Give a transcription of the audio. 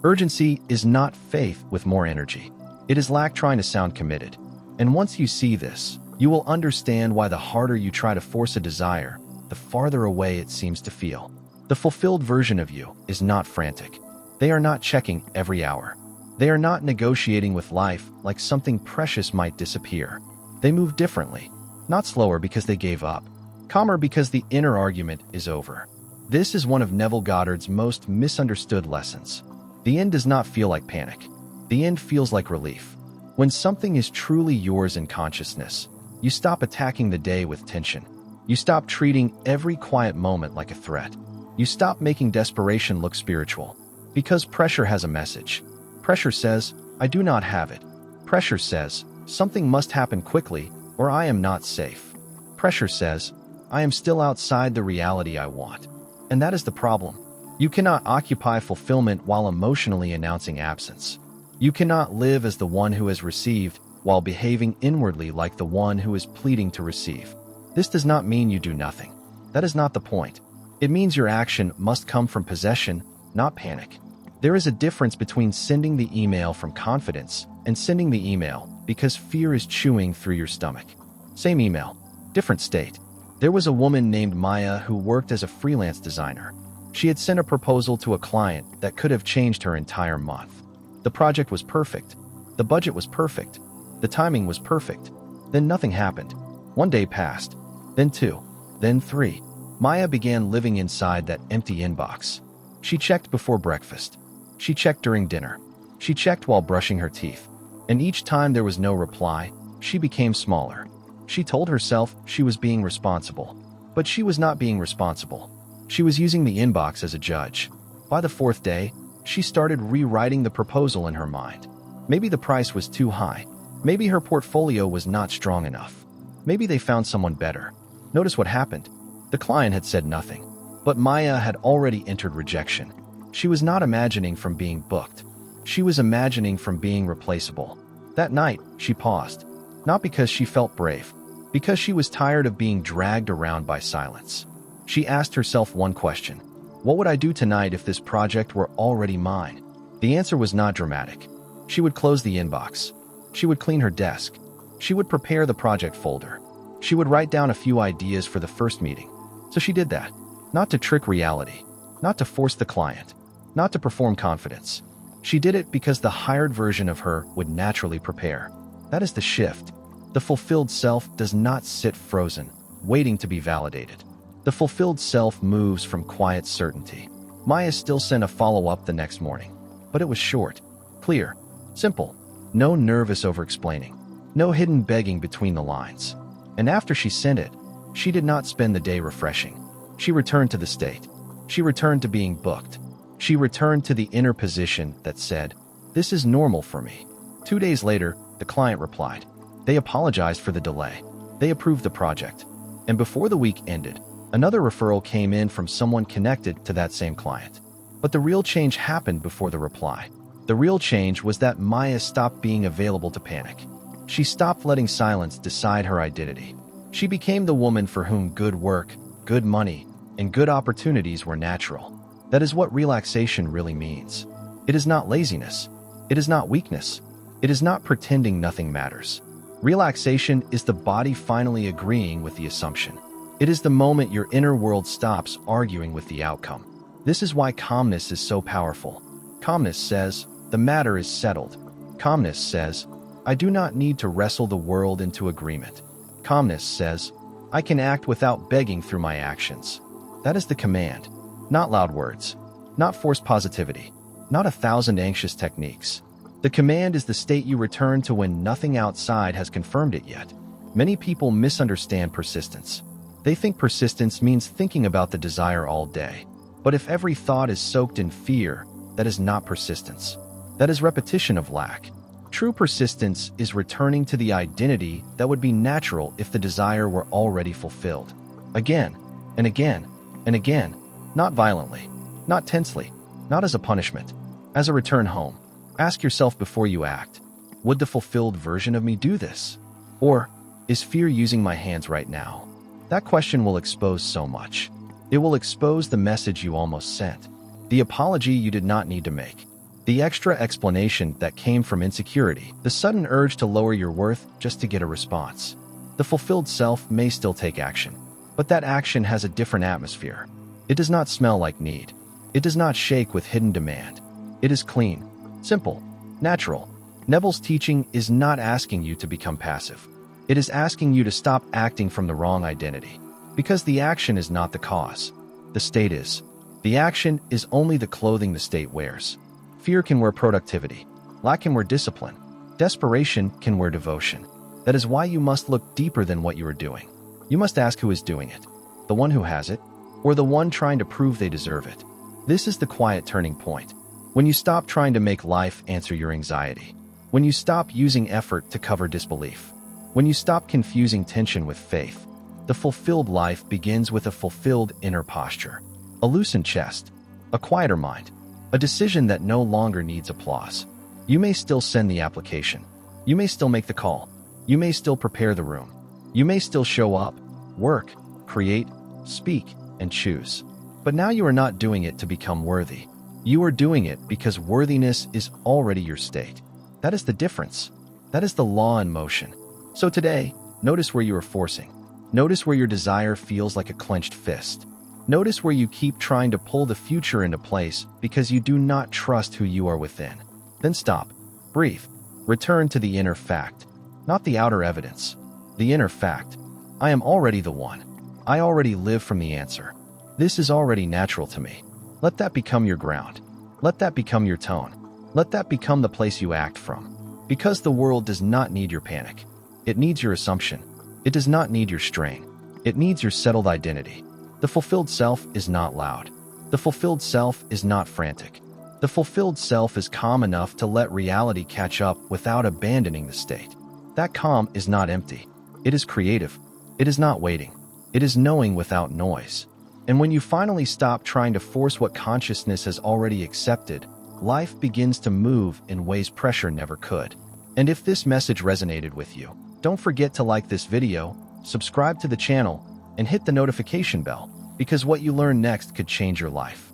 Urgency is not faith with more energy. It is lack trying to sound committed. And once you see this, you will understand why the harder you try to force a desire, the farther away it seems to feel. The fulfilled version of you is not frantic. They are not checking every hour. They are not negotiating with life like something precious might disappear. They move differently, not slower because they gave up, calmer because the inner argument is over. This is one of Neville Goddard's most misunderstood lessons. The end does not feel like panic. The end feels like relief. When something is truly yours in consciousness, you stop attacking the day with tension. You stop treating every quiet moment like a threat. You stop making desperation look spiritual. Because pressure has a message. Pressure says, I do not have it. Pressure says, something must happen quickly or I am not safe. Pressure says, I am still outside the reality I want. And that is the problem. You cannot occupy fulfillment while emotionally announcing absence. You cannot live as the one who has received while behaving inwardly like the one who is pleading to receive. This does not mean you do nothing. That is not the point. It means your action must come from possession, not panic. There is a difference between sending the email from confidence and sending the email because fear is chewing through your stomach. Same email, different state. There was a woman named Maya who worked as a freelance designer. She had sent a proposal to a client that could have changed her entire month. The project was perfect. The budget was perfect. The timing was perfect. Then nothing happened. One day passed, then two, then three. Maya began living inside that empty inbox. She checked before breakfast. She checked during dinner. She checked while brushing her teeth. And each time there was no reply, she became smaller. She told herself she was being responsible. But she was not being responsible. She was using the inbox as a judge. By the fourth day, she started rewriting the proposal in her mind. Maybe the price was too high. Maybe her portfolio was not strong enough. Maybe they found someone better. Notice what happened. The client had said nothing. But Maya had already entered rejection. She was not imagining from being booked. She was imagining from being replaceable. That night, she paused. Not because she felt brave. Because she was tired of being dragged around by silence. She asked herself one question. What would I do tonight if this project were already mine? The answer was not dramatic. She would close the inbox. She would clean her desk. She would prepare the project folder. She would write down a few ideas for the first meeting. So she did that. Not to trick reality. Not to force the client. Not to perform confidence. She did it because the hired version of her would naturally prepare. That is the shift. The fulfilled self does not sit frozen, waiting to be validated. The fulfilled self moves from quiet certainty. Maya still sent a follow-up the next morning, but it was short, clear, simple. No nervous over-explaining. No hidden begging between the lines. And after she sent it, she did not spend the day refreshing. She returned to the state. She returned to being booked. She returned to the inner position that said, this is normal for me. 2 days later, the client replied. They apologized for the delay. They approved the project. And before the week ended, another referral came in from someone connected to that same client. But the real change happened before the reply. The real change was that Maya stopped being available to panic. She stopped letting silence decide her identity. She became the woman for whom good work, good money, and good opportunities were natural. That is what relaxation really means. It is not laziness. It is not weakness. It is not pretending nothing matters. Relaxation is the body finally agreeing with the assumption. It is the moment your inner world stops arguing with the outcome. This is why calmness is so powerful. Calmness says, the matter is settled. Calmness says, I do not need to wrestle the world into agreement. Calmness says, I can act without begging through my actions. That is the command. Not loud words. Not forced positivity. Not 1,000 anxious techniques. The command is the state you return to when nothing outside has confirmed it yet. Many people misunderstand persistence. They think persistence means thinking about the desire all day. But if every thought is soaked in fear, that is not persistence. That is repetition of lack. True persistence is returning to the identity that would be natural if the desire were already fulfilled. Again, and again, and again. Not violently, not tensely, not as a punishment, as a return home. Ask yourself before you act, would the fulfilled version of me do this? Or, is fear using my hands right now? That question will expose so much. It will expose the message you almost sent, the apology you did not need to make. The extra explanation that came from insecurity, the sudden urge to lower your worth just to get a response. The fulfilled self may still take action, but that action has a different atmosphere. It does not smell like need. It does not shake with hidden demand. It is clean, simple, natural. Neville's teaching is not asking you to become passive. It is asking you to stop acting from the wrong identity, because the action is not the cause. The state is. The action is only the clothing the state wears. Fear can wear productivity. Lack can wear discipline. Desperation can wear devotion. That is why you must look deeper than what you are doing. You must ask who is doing it, the one who has it, or the one trying to prove they deserve it. This is the quiet turning point. When you stop trying to make life answer your anxiety. When you stop using effort to cover disbelief. When you stop confusing tension with faith. The fulfilled life begins with a fulfilled inner posture. A loosened chest. A quieter mind. A decision that no longer needs applause. You may still send the application. You may still make the call. You may still prepare the room. You may still show up, work, create, speak, and choose. But now you are not doing it to become worthy. You are doing it because worthiness is already your state. That is the difference. That is the law in motion. So today, notice where you are forcing. Notice where your desire feels like a clenched fist. Notice where you keep trying to pull the future into place because you do not trust who you are within. Then stop, breathe, return to the inner fact, not the outer evidence. The inner fact. I am already the one. I already live from the answer. This is already natural to me. Let that become your ground. Let that become your tone. Let that become the place you act from. Because the world does not need your panic. It needs your assumption. It does not need your strain. It needs your settled identity. The fulfilled self is not loud. The fulfilled self is not frantic. The fulfilled self is calm enough to let reality catch up without abandoning the state. That calm is not empty. It is creative. It is not waiting. It is knowing without noise. And when you finally stop trying to force what consciousness has already accepted, life begins to move in ways pressure never could. And if this message resonated with you, don't forget to like this video, subscribe to the channel, and hit the notification bell, because what you learn next could change your life.